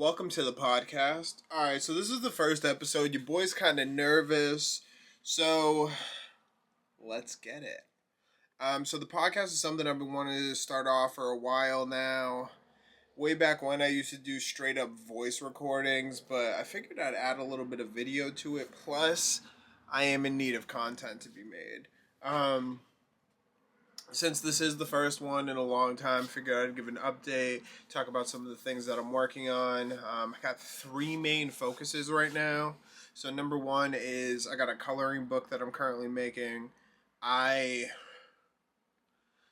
Welcome to the podcast. Alright, so this is the first episode. Your boy's kind of nervous. So, let's get it. So the podcast is something I've been wanting to start off for a while now. Way back when I used to do straight up voice recordings, but I figured I'd add a little bit of video to it. Plus, I am in need of content to be made. Um, since this is the first one in a long time, figured I'd give an update, talk about some of the things that I'm working on. I got three main focuses right now. So number one is I got a coloring book that I'm currently making. I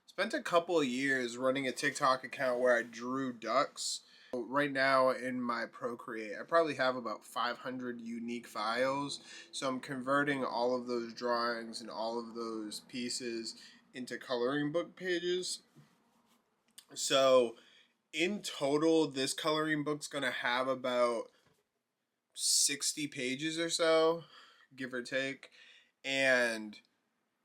spent a couple of years running a TikTok account where I drew ducks. Right now in my Procreate, I probably have about 500 unique files. So I'm converting all of those drawings and all of those pieces into coloring book pages. So in total, this coloring book's gonna have about 60 pages or so, give or take. And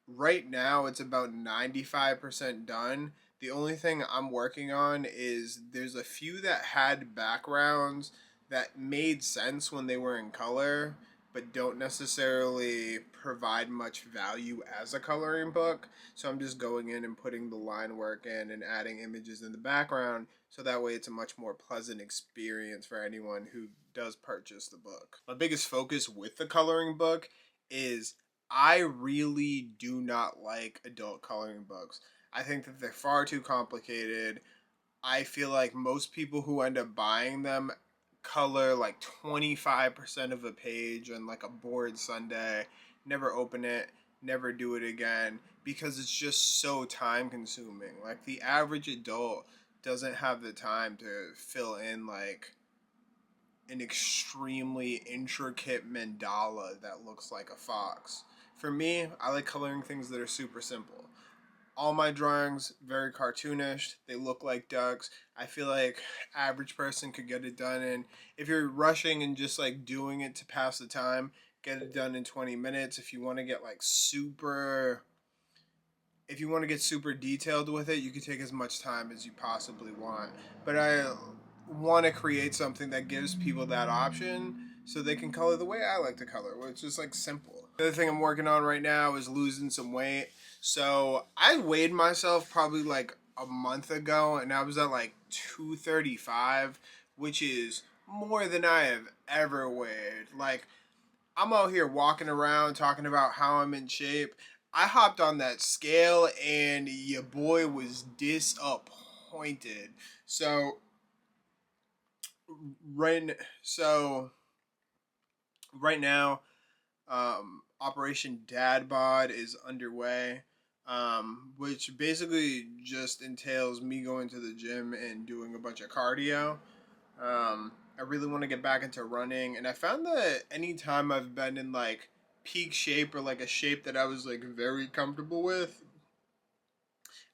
right now it's about 95% done. The only thing I'm working on is there's a few that had backgrounds that made sense when they were in color, but don't necessarily provide much value as a coloring book. So I'm just going in and putting the line work in and adding images in the background, so that way it's a much more pleasant experience for anyone who does purchase the book. My biggest focus with the coloring book is I really do not like adult coloring books. I think that they're far too complicated. I feel like most people who end up buying them color like 25% of a page on like a bored Sunday, never open it, never do it again because it's just so time consuming. Like the average adult doesn't have the time to fill in like an extremely intricate mandala that looks like a fox. For me, I like coloring things that are super simple. All my drawings very cartoonish. They look like ducks. I feel like average person could get it done, and if you're rushing and just like doing it to pass the time, get it done in 20 minutes. If you want to get like super detailed with it, you can take as much time as you possibly want. But I want to create something that gives people that option so they can color the way I like to color, which is like simple. The other thing I'm working on right now is losing some weight. So I weighed myself probably like a month ago and I was at like 235, which is more than I have ever weighed. Like, I'm out here walking around talking about how I'm in shape. I hopped on that scale and your boy was disappointed. So right so right now, Operation Dad Bod is underway, which basically just entails me going to the gym and doing a bunch of cardio. I really want to get back into running, and I found that anytime I've been in like peak shape or like a shape that I was like very comfortable with,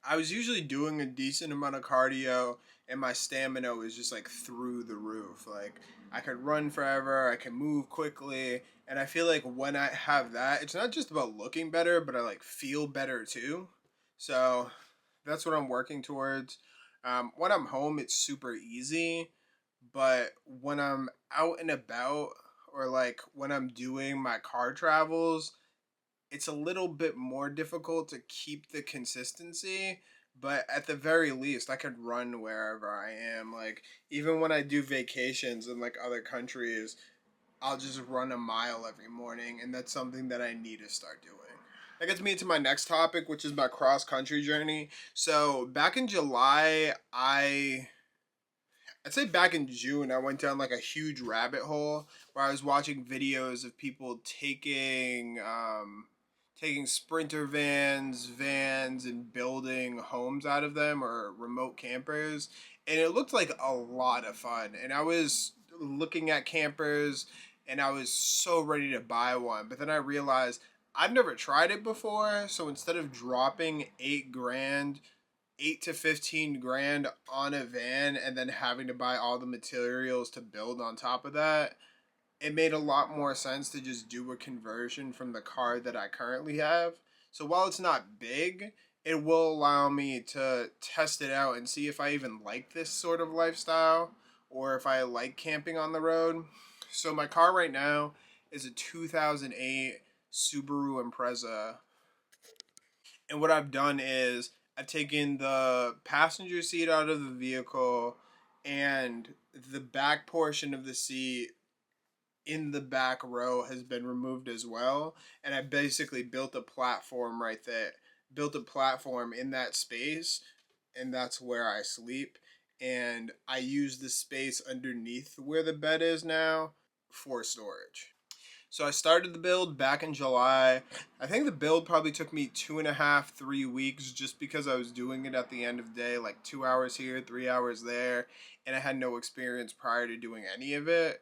I was usually doing a decent amount of cardio, and my stamina was just like through the roof. Like I could run forever, I can move quickly, and I feel like when I have that, it's not just about looking better, but I like feel better too. So that's what I'm working towards. When I'm home, it's super easy, but when I'm out and about or like when I'm doing my car travels, it's a little bit more difficult to keep the consistency, but at the very least I could run wherever I am. Like even when I do vacations in like other countries, I'll just run a mile every morning, and that's something that I need to start doing. That gets me into my next topic, which is my cross country journey. So back in July, I'd say back in June, I went down like a huge rabbit hole where I was watching videos of people taking sprinter vans, and building homes out of them or remote campers, and it looked like a lot of fun. And I was looking at campers, and I was so ready to buy one, but then I realized I've never tried it before, so instead of dropping 8 grand 8 to 15 grand on a van and then having to buy all the materials to build on top of that, it made a lot more sense to just do a conversion from the car that I currently have. So while it's not big, it will allow me to test it out and see if I even like this sort of lifestyle or if I like camping on the road. So my car right now is a 2008 Subaru Impreza. And what I've done is I've taken the passenger seat out of the vehicle, and the back portion of the seat in the back row has been removed as well. And I basically built a platform right there, built a platform in that space, and that's where I sleep. And I use the space underneath where the bed is now for storage. So I started the build back in July. I think the build probably took me 2.5, 3 weeks, just because I was doing it at the end of the day, like 2 hours here, 3 hours there, and I had no experience prior to doing any of it.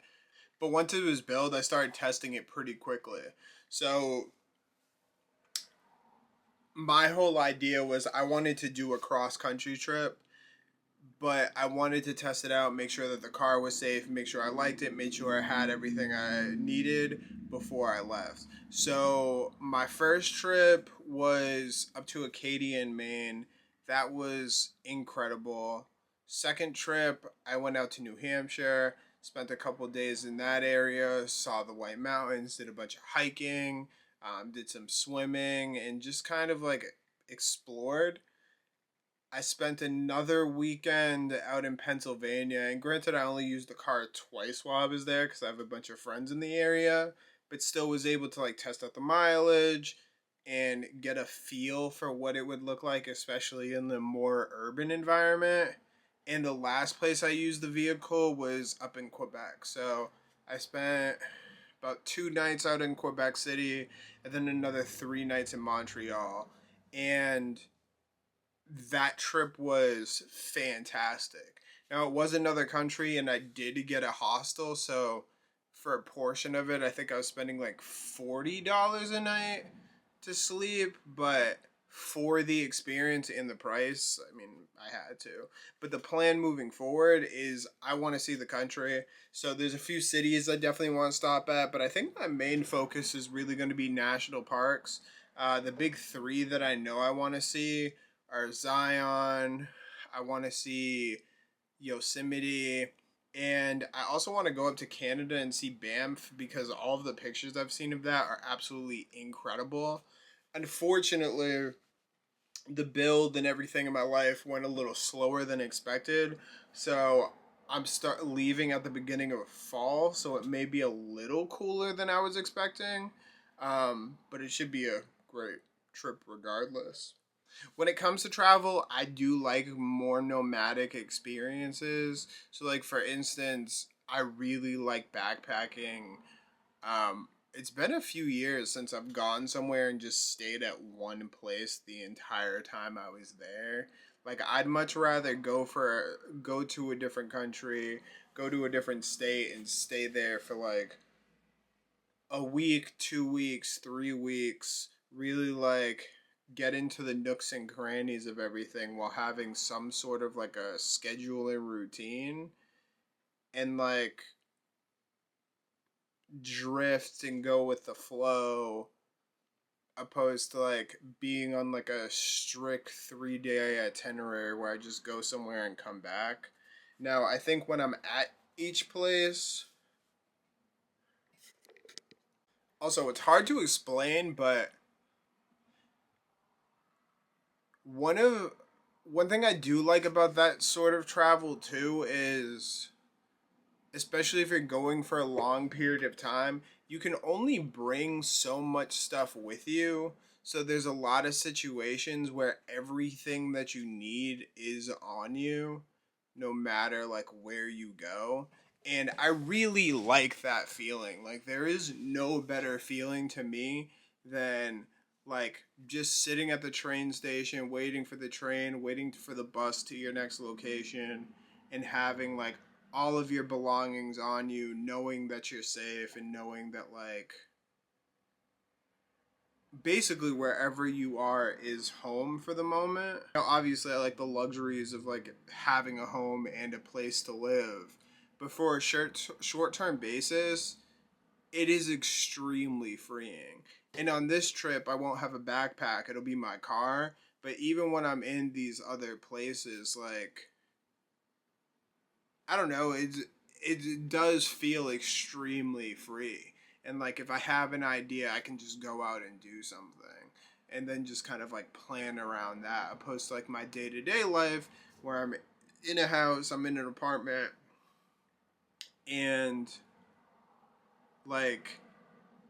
But once it was built, I started testing it pretty quickly. So my whole idea was I wanted to do a cross country trip, but I wanted to test it out, make sure that the car was safe, make sure I liked it, make sure I had everything I needed before I left. So my first trip was up to Acadia in Maine. That was incredible. Second trip, I went out to New Hampshire, spent a couple days in that area, saw the White Mountains, did a bunch of hiking, did some swimming, and just kind of like explored. I spent another weekend out in Pennsylvania, and granted, I only used the car twice while I was there because I have a bunch of friends in the area, but still was able to like test out the mileage and get a feel for what it would look like, especially in the more urban environment. And the last place I used the vehicle was up in Quebec. So I spent about 2 nights out in Quebec City and then another 3 nights in Montreal. And that trip was fantastic. Now, it was another country, and I did get a hostel, so for a portion of it, I think I was spending like $40 a night to sleep, but for the experience and the price, I mean, I had to. But the plan moving forward is I want to see the country. So there's a few cities I definitely want to stop at, but I think my main focus is really going to be national parks. The big three that I know I want to see are Zion. I want to see Yosemite. And I also want to go up to Canada and see Banff because all of the pictures I've seen of that are absolutely incredible. Unfortunately, the build and everything in my life went a little slower than expected. So I'm start leaving at the beginning of fall, so it may be a little cooler than I was expecting. But it should be a great trip regardless. When it comes to travel, I do like more nomadic experiences. So, like for instance, I really like backpacking. It's been a few years since I've gone somewhere and just stayed at one place the entire time I was there. Like I'd much rather go to a different country, go to a different state and stay there for like a week, 2 weeks, 3 weeks, really like get into the nooks and crannies of everything while having some sort of like a schedule and routine, and like drift and go with the flow, opposed to like being on like a strict 3 day itinerary where I just go somewhere and come back. Now, I think when I'm at each place, also it's hard to explain, but one of one thing I do like about that sort of travel too is, especially if you're going for a long period of time, you can only bring so much stuff with you. So there's a lot of situations where everything that you need is on you, no matter like where you go. And I really like that feeling. Like there is no better feeling to me than like just sitting at the train station, waiting for the train, waiting for the bus to your next location, and having like all of your belongings on you, knowing that you're safe and knowing that like basically wherever you are is home for the moment. Now, obviously, I like the luxuries of like having a home and a place to live, but for a short term basis, it is extremely freeing. And on this trip, I won't have a backpack; it'll be my car. But even when I'm in these other places, like I don't know, it does feel extremely free. And like if I have an idea, I can just go out and do something and then just kind of like plan around that, opposed to like my day-to-day life where I'm in a house, I'm in an apartment, and like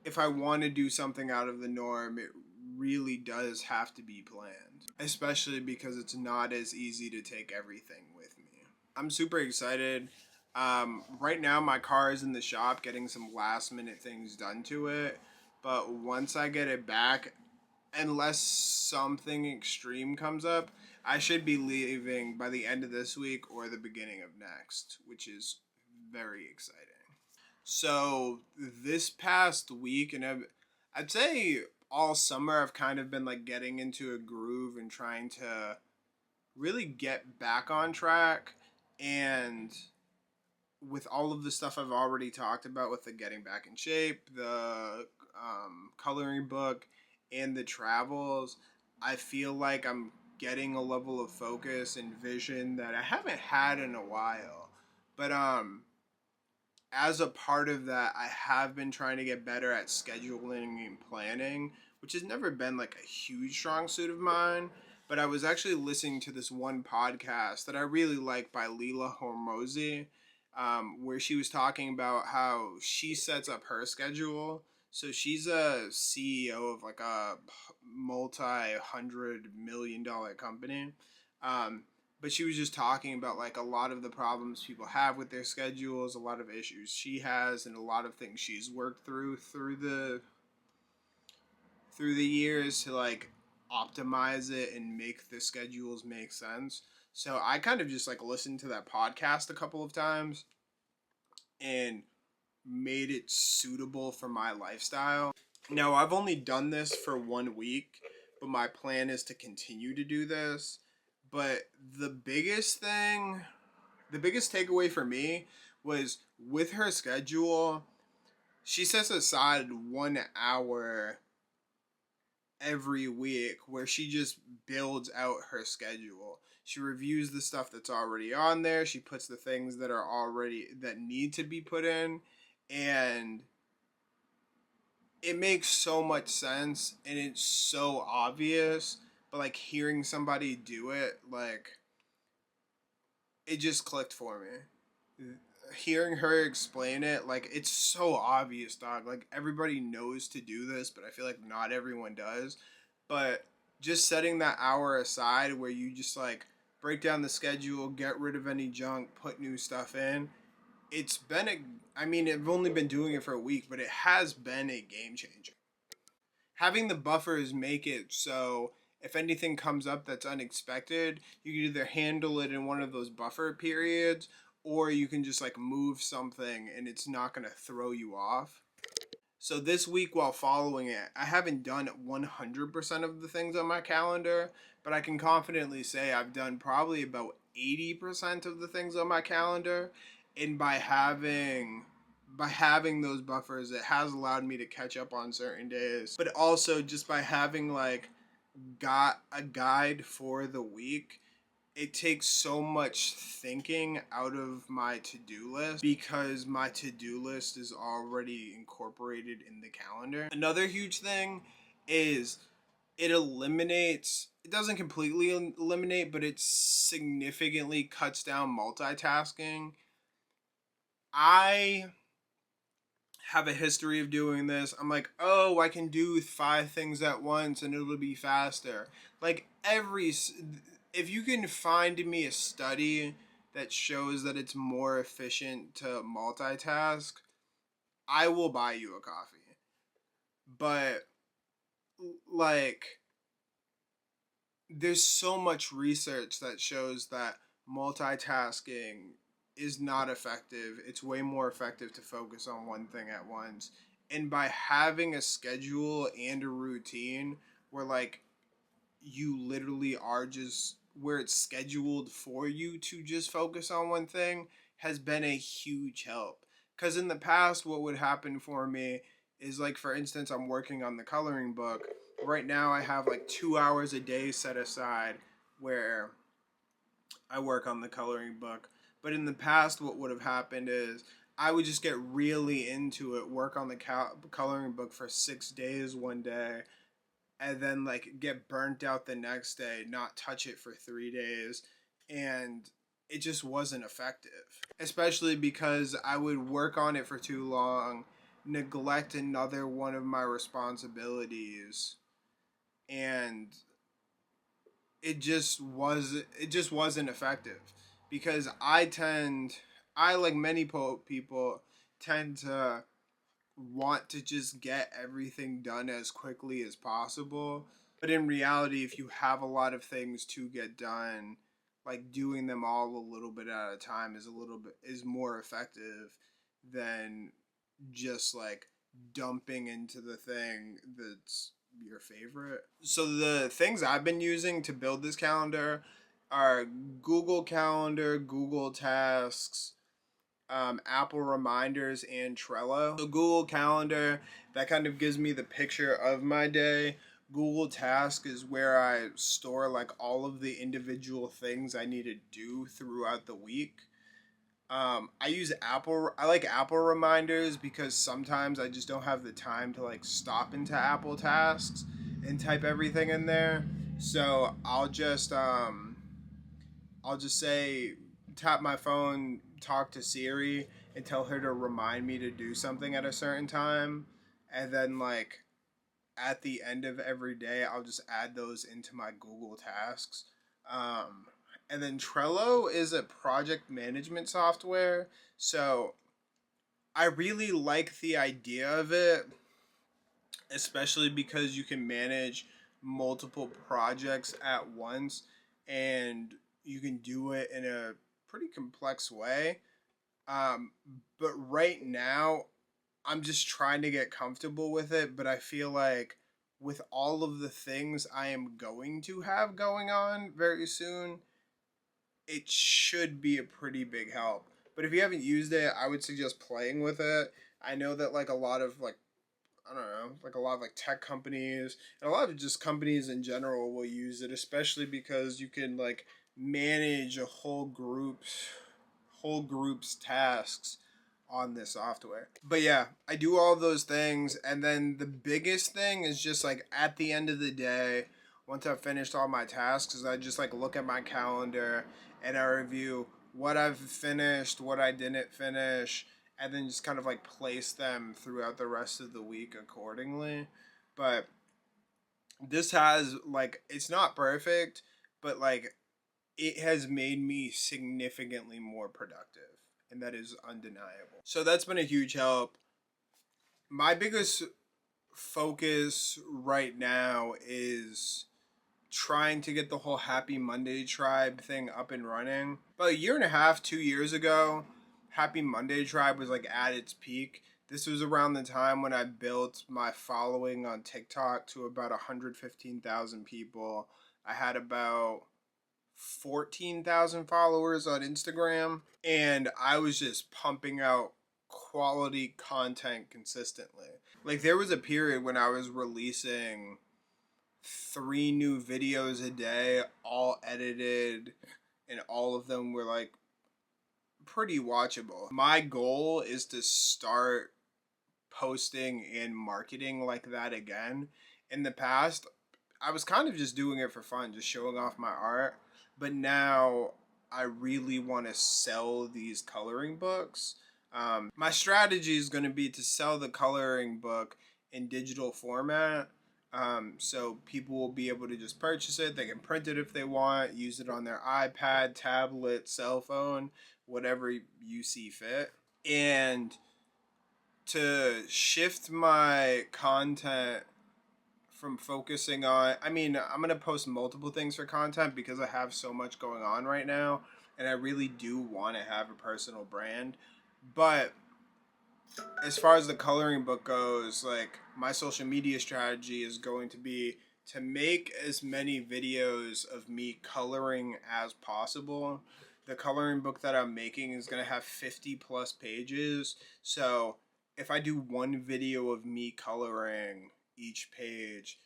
if I want to do something out of the norm, it really does have to be planned, especially because it's not as easy to take everything with me. I'm super excited. Right now, my car is in the shop getting some last minute things done to it. But once I get it back, unless something extreme comes up, I should be leaving by the end of this week or the beginning of next, which is very exciting. So this past week, and I'd say all summer, I've kind of been like getting into a groove and trying to really get back on track. And with all of the stuff I've already talked about, with the getting back in shape, the coloring book, and the travels, I feel like I'm getting a level of focus and vision that I haven't had in a while. But as a part of that, I have been trying to get better at scheduling and planning, which has never been like a huge strong suit of mine. But I was actually listening to this one podcast that I really like by Leila Hormozi, where she was talking about how she sets up her schedule. So she's a CEO of like a multi-$100 million company. Um, but she was just talking about like a lot of the problems people have with their schedules, a lot of issues she has, and a lot of things she's worked through the years to like optimize it and make the schedules make sense. So I kind of just like listened to that podcast a couple of times and made it suitable for my lifestyle. Now, I've only done this for 1 week, but my plan is to continue to do this. But the biggest takeaway for me was with her schedule, she sets aside 1 hour every week where she just builds out her schedule. She reviews the stuff that's already on there. She puts the things that need to be put in, and it makes so much sense and it's so obvious, but like hearing somebody do it, like it just clicked for me. Hearing her explain it, like it's so obvious, dog. Like everybody knows to do this, but I feel like not everyone does. But just setting that hour aside where you just like break down the schedule, get rid of any junk, put new stuff in. It's been a I mean, I've only been doing it for a week, but it has been a game changer. Having the buffers make it so if anything comes up that's unexpected, you can either handle it in one of those buffer periods, or you can just like move something and it's not going to throw you off. So this week while following it, I haven't done 100% of the things on my calendar, but I can confidently say I've done probably about 80% of the things on my calendar. And by having those buffers, it has allowed me to catch up on certain days. But also just by having like got a guide for the week, it takes so much thinking out of my to-do list because my to-do list is already incorporated in the calendar. Another huge thing is it doesn't completely eliminate, but it significantly cuts down multitasking. I have a history of doing this. I'm like, oh, I can do 5 things at once and it'll be faster. Like if you can find me a study that shows that it's more efficient to multitask, I will buy you a coffee. But like, there's so much research that shows that multitasking is not effective. It's way more effective to focus on one thing at once. And by having a schedule and a routine where like you literally are just where it's scheduled for you to just focus on one thing has been a huge help. Because in the past, what would happen for me is like, for instance, I'm working on the coloring book. Right now, I have like 2 hours a day set aside where I work on the coloring book. But in the past, what would have happened is I would just get really into it, work on the coloring book for 6 days one day, and then like get burnt out the next day, not touch it for 3 days, and it just wasn't effective. Especially because I would work on it for too long, neglect another one of my responsibilities, and it just wasn't effective because I like many people tend to want to just get everything done as quickly as possible. But in reality, if you have a lot of things to get done, like doing them all a little bit at a time is more effective than just like dumping into the thing that's your favorite. So the things I've been using to build this calendar are Google Calendar, Google Tasks, Apple Reminders, and Trello. So Google Calendar, that kind of gives me the picture of my day. Google Task is where I store like all of the individual things I need to do throughout the week. I like Apple Reminders because sometimes I just don't have the time to like stop into Apple Tasks and type everything in there. So I'll just say, tap my phone, talk to Siri, and tell her to remind me to do something at a certain time. And then, like, at the end of every day, I'll just add those into my Google Tasks. Um, and then Trello is a project management software. So I really like the idea of it, especially because you can manage multiple projects at once and you can do it in a pretty complex way. Um, but right now, I'm just trying to get comfortable with it. But I feel like with all of the things I am going to have going on very soon, it should be a pretty big help. But if you haven't used it, I would suggest playing with it. I know that like a lot of like I don't know, like a lot of like tech companies and a lot of just companies in general will use it, especially because you can like manage a whole group's tasks on this software. But yeah, I do all those things, and then the biggest thing is just like at the end of the day, once I've finished all my tasks, is I just like look at my calendar and I review what I've finished, what I didn't finish, and then just kind of like place them throughout the rest of the week accordingly. But this has like it's not perfect, but like it has made me significantly more productive, and that is undeniable. So that's been a huge help. My biggest focus right now is trying to get the whole Happy Monday Tribe thing up and running. About a year and a half, 2 years ago, Happy Monday Tribe was like at its peak. This was around the time when I built my following on TikTok to about 115,000 people. I had about 14,000 followers on Instagram, and I was just pumping out quality content consistently. Like, there was a period when I was releasing 3 new videos a day, all edited, and all of them were like pretty watchable. My goal is to start posting and marketing like that again. In the past, I was kind of just doing it for fun, just showing off my art. But now I really want to sell these coloring books. My strategy is going to be to sell the coloring book in digital format. So people will be able to just purchase it. They can print it if they want, use it on their iPad, tablet, cell phone, whatever you see fit. And to shift my content from focusing on I'm going to post multiple things for content because I have so much going on right now and I really do want to have a personal brand. But as far as the coloring book goes, like my social media strategy is going to be to make as many videos of me coloring as possible. The coloring book that I'm making is going to have 50 plus pages. So if I do one video of me coloring each page,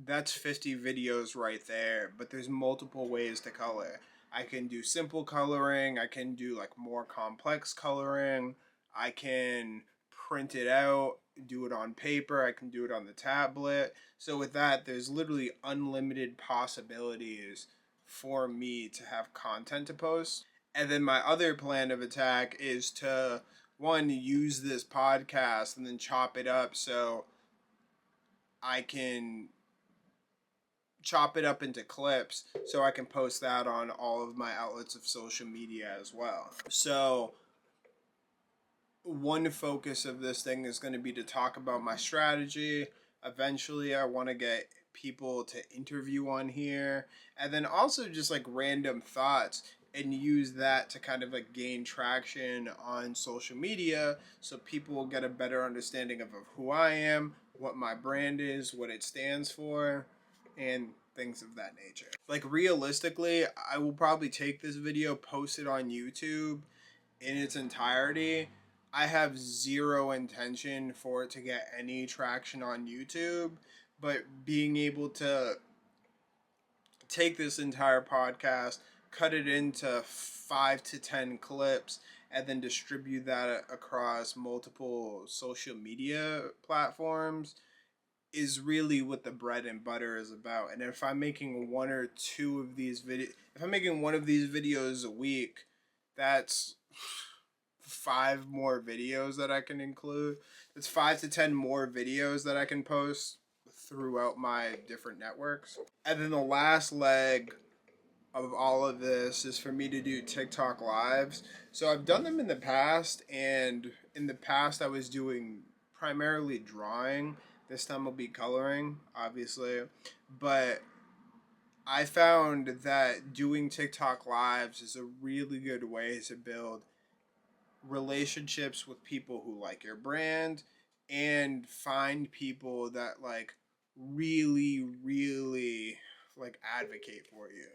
that's 50 videos right there. But there's multiple ways to color. I can do simple coloring. I can do like more complex coloring. I can print it out, do it on paper. I can do it on the tablet. So with that, there's literally unlimited possibilities for me to have content to post. And then my other plan of attack is to one, use this podcast and then chop it up so I can chop it up into clips so I can post that on all of my outlets of social media as well. So one focus of this thing is going to be to talk about my strategy. Eventually I want to get people to interview on here, and then also just like random thoughts and use that to kind of like gain traction on social media so people will get a better understanding of who I am, what my brand is, what it stands for, and things of that nature. Like realistically, I will probably take this video, post it on YouTube in its entirety. I have zero intention for it to get any traction on YouTube, but being able to take this entire podcast, cut it into 5 to 10 clips, and then distribute that across multiple social media platforms is really what the bread and butter is about. And if I'm making one or two of these videos, if I'm making one of these videos a week, that's 5 more videos that I can include. It's 5 to 10 more videos that I can post throughout my different networks. And then the last leg of all of this is for me to do TikTok lives. So I've done them in the past, and in the past I was doing primarily drawing. This time I'll be coloring, obviously. But I found that doing TikTok lives is a really good way to build relationships with people who like your brand and find people that like really like advocate for you.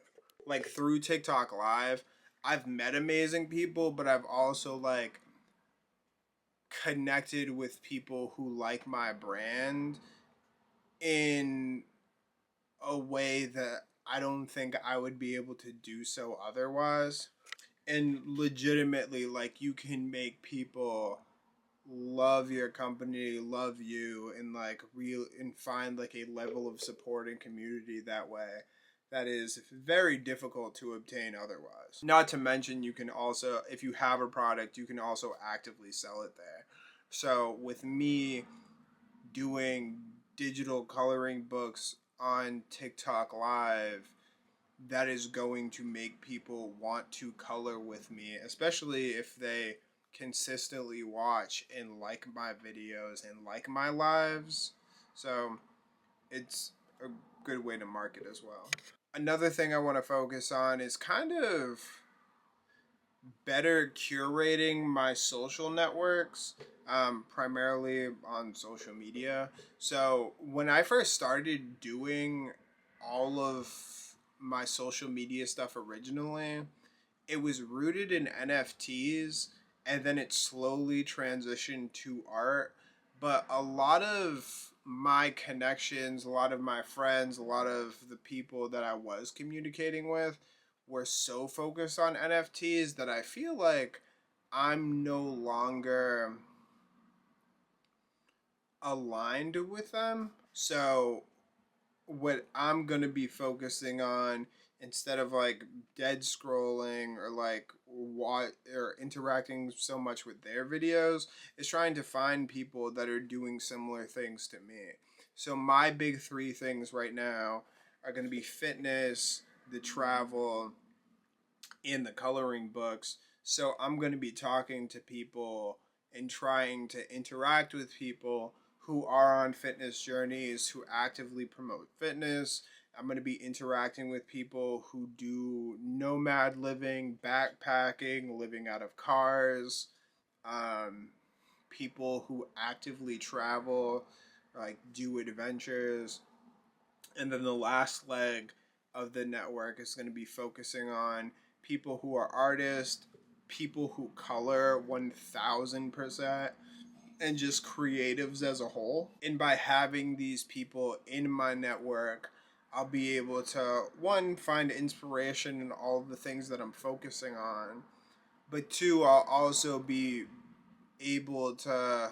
Like through TikTok live, I've met amazing people, but I've also like connected with people who like my brand in a way that I don't think I would be able to do so otherwise. And legitimately, like, you can make people love your company, love you, and like real and find like a level of support and community that way that is very difficult to obtain otherwise. Not to mention, you can also, if you have a product, you can also actively sell it there. So with me doing digital coloring books on TikTok live, that is going to make people want to color with me, especially if they consistently watch and like my videos and like my lives. So it's a good way to market as well. Another thing I want to focus on is kind of better curating my social networks, primarily on social media. So when I first started doing all of my social media stuff originally, it was rooted in NFTs, and then it slowly transitioned to art. But a lot of my connections, a lot of my friends, a lot of the people that I was communicating with were so focused on NFTs that I feel like I'm no longer aligned with them. So what I'm gonna be focusing on, instead of like dead scrolling or like what or interacting so much with their videos, is trying to find people that are doing similar things to me. So my big 3 things right now are gonna be fitness, the travel, and the coloring books. So I'm gonna be talking to people and trying to interact with people who are on fitness journeys, who actively promote fitness. I'm going to be interacting with people who do nomad living, backpacking, living out of cars, people who actively travel, like do adventures. And then the last leg of the network is going to be focusing on people who are artists, people who color 1000%, and just creatives as a whole. And by having these people in my network, I'll be able to, one, find inspiration in all of the things that I'm focusing on, but two, I'll also be able to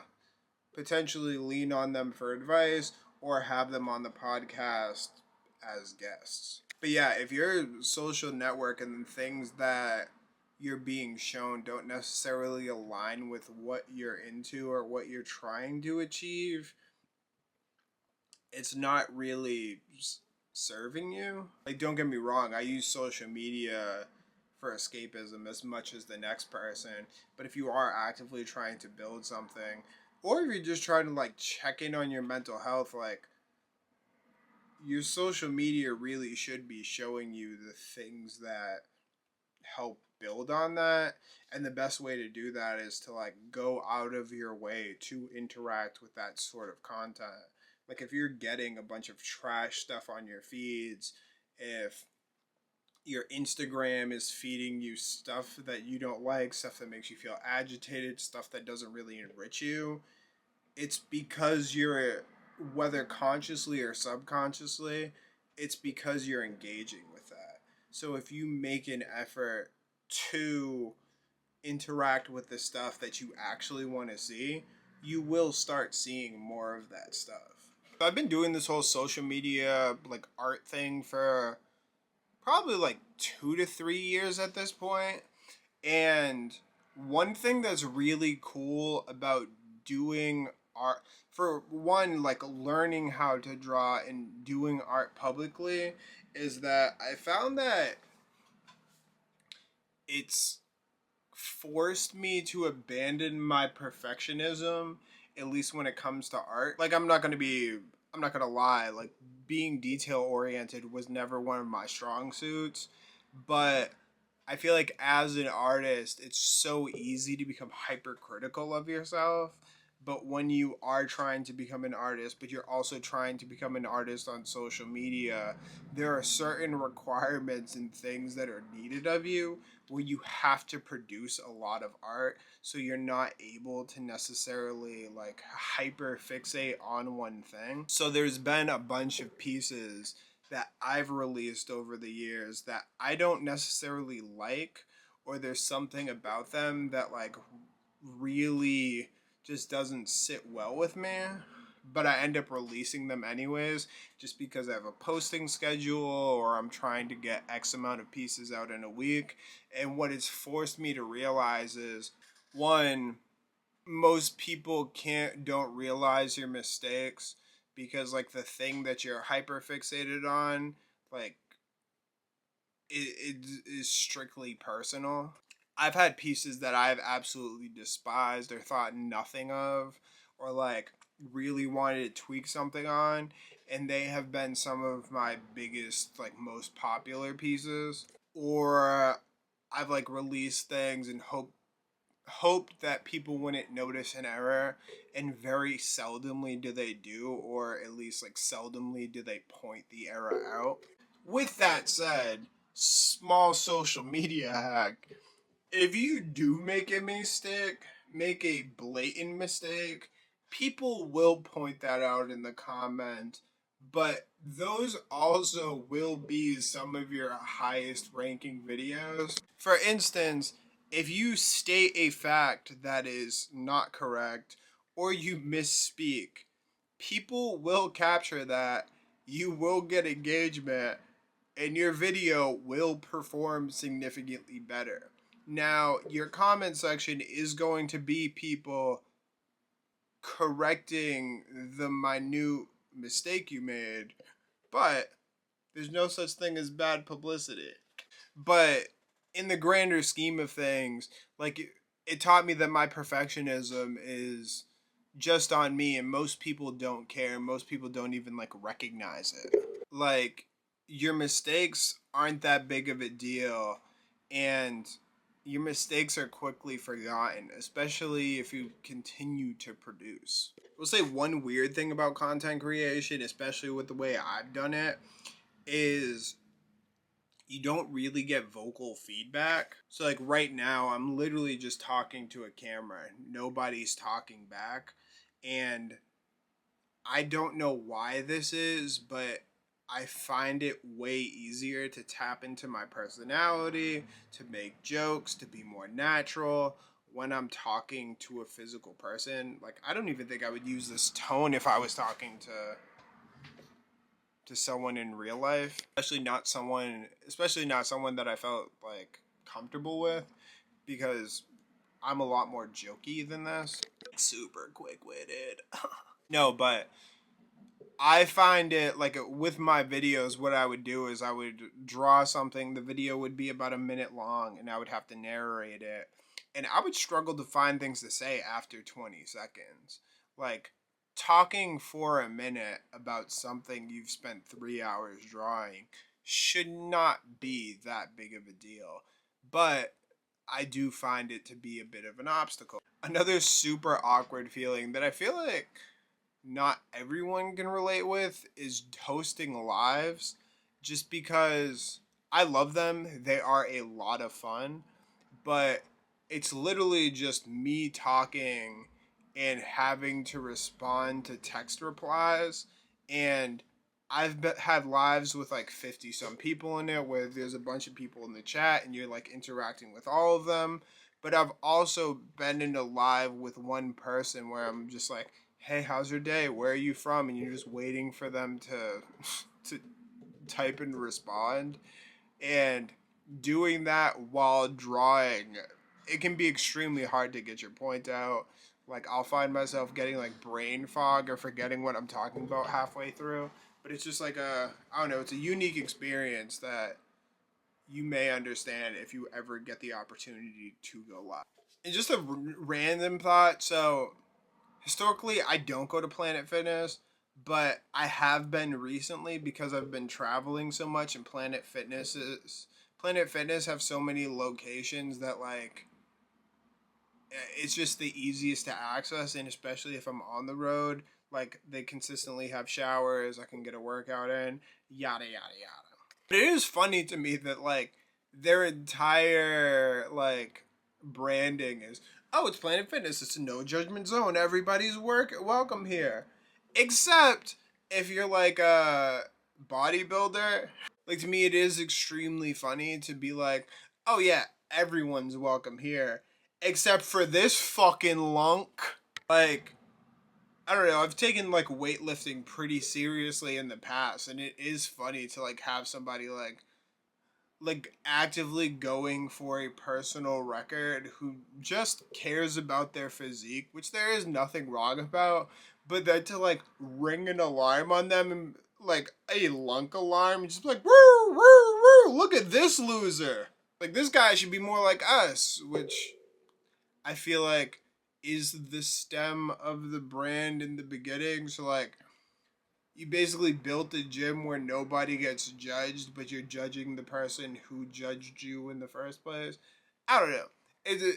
potentially lean on them for advice or have them on the podcast as guests. But yeah, if your social network and the things that you're being shown don't necessarily align with what you're into or what you're trying to achieve, it's not really serving you. Like, don't get me wrong, I use social media for escapism as much as the next person. But if you are actively trying to build something, or if you're just trying to like check in on your mental health, like your social media really should be showing you the things that help build on that. And the best way to do that is to like go out of your way to interact with that sort of content. Like if you're getting a bunch of trash stuff on your feeds, if your Instagram is feeding you stuff that you don't like, stuff that makes you feel agitated, stuff that doesn't really enrich you, it's because you're, whether consciously or subconsciously, it's because you're engaging with that. So if you make an effort to interact with the stuff that you actually want to see, you will start seeing more of that stuff. I've been doing this whole social media like art thing for probably like 2 to 3 years at this point. And one thing that's really cool about doing art, for one, like learning how to draw and doing art publicly, is that I found that it's forced me to abandon my perfectionism, at least when it comes to art. Like, I'm not gonna lie, like, being detail oriented was never one of my strong suits, but I feel like as an artist, it's so easy to become hypercritical of yourself. But when you are trying to become an artist, but you're also trying to become an artist on social media, there are certain requirements and things that are needed of you where you have to produce a lot of art, so you're not able to necessarily like hyper fixate on one thing. So there's been a bunch of pieces that I've released over the years that I don't necessarily like, or there's something about them that like really just doesn't sit well with me, but I end up releasing them anyways just because I have a posting schedule or I'm trying to get X amount of pieces out in a week. And what it's forced me to realize is, one, most people don't realize your mistakes because like the thing that you're hyper fixated on, like it is strictly personal. I've had pieces that I've absolutely despised or thought nothing of, or like really wanted to tweak something on, and they have been some of my biggest, like most popular pieces. Or I've like released things and hoped that people wouldn't notice an error, and very seldomly do they do, or at least like seldomly do they point the error out. With that said, small social media hack: if you do make a mistake, make a blatant mistake, people will point that out in the comment, but those also will be some of your highest ranking videos. For instance, if you state a fact that is not correct or you misspeak, people will capture that, you will get engagement, and your video will perform significantly better. Now, your comment section is going to be people correcting the minute mistake you made, but there's no such thing as bad publicity. But in the grander scheme of things, like it taught me that my perfectionism is just on me, and most people don't care. Most people don't even like recognize it. Like, your mistakes aren't that big of a deal, and your mistakes are quickly forgotten, especially if you continue to produce. We'll say one weird thing about content creation, especially with the way I've done it, is you don't really get vocal feedback. So like right now, I'm literally just talking to a camera. Nobody's talking back. And I don't know why this is, but I find it way easier to tap into my personality, to make jokes, to be more natural when I'm talking to a physical person. Like, I don't even think I would use this tone if I was talking to someone in real life, especially not someone that I felt like comfortable with, because I'm a lot more jokey than this. Super quick-witted. No, but I find it like with my videos, what I would do is I would draw something. The video would be about a minute long, and I would have to narrate it. And I would struggle to find things to say after 20 seconds. Like, talking for a minute about something you've spent 3 hours drawing should not be that big of a deal. But I do find it to be a bit of an obstacle. Another super awkward feeling that I feel like not everyone can relate with is hosting lives, just because I love them. They are a lot of fun, but it's literally just me talking and having to respond to text replies. And had lives with like 50 some people in it where there's a bunch of people in the chat and you're like interacting with all of them. But I've also been in a live with one person where I'm just like, hey, how's your day? Where are you from? And you're just waiting for them to to type and respond. And doing that while drawing, it can be extremely hard to get your point out. Like, I'll find myself getting like brain fog or forgetting what I'm talking about halfway through. But it's just like I don't know, it's a unique experience that you may understand if you ever get the opportunity to go live. And just a random thought. So historically, I don't go to Planet Fitness, but I have been recently because I've been traveling so much, and Planet Fitness have so many locations that like it's just the easiest to access, and especially if I'm on the road, like they consistently have showers, I can get a workout in, yada yada yada. But it is funny to me that like their entire like branding is, oh, it's Planet Fitness, it's a no judgment zone, everybody's welcome here, except if you're like a bodybuilder. Like, to me it is extremely funny to be like, oh yeah, everyone's welcome here except for this fucking lunk. Like, I don't know, I've taken like weightlifting pretty seriously in the past, and it is funny to like have somebody like actively going for a personal record who just cares about their physique, which there is nothing wrong about, but then to like ring an alarm on them, and like a lunk alarm, and just be like, woo, woo, woo, look at this loser. Like, this guy should be more like us, which I feel like is the stem of the brand in the beginning. So like, you basically built a gym where nobody gets judged, but you're judging the person who judged you in the first place. I don't know.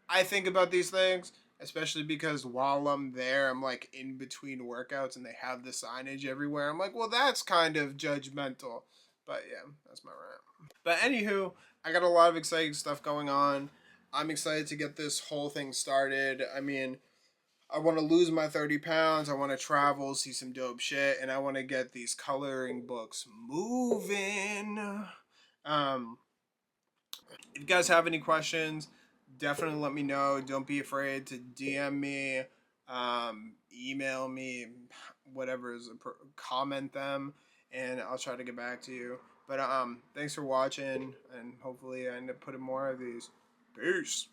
I think about these things, especially because while I'm there, I'm like in between workouts and they have the signage everywhere. I'm like, well, that's kind of judgmental. But yeah, that's my rant. But anywho, I got a lot of exciting stuff going on. I'm excited to get this whole thing started. I mean, I want to lose my 30 pounds. I want to travel, see some dope shit, and I want to get these coloring books moving. Um, if you guys have any questions, definitely let me know. Don't be afraid to DM me, email me, whatever is comment them, and I'll try to get back to you. But thanks for watching, and hopefully I end up putting more of these. Peace.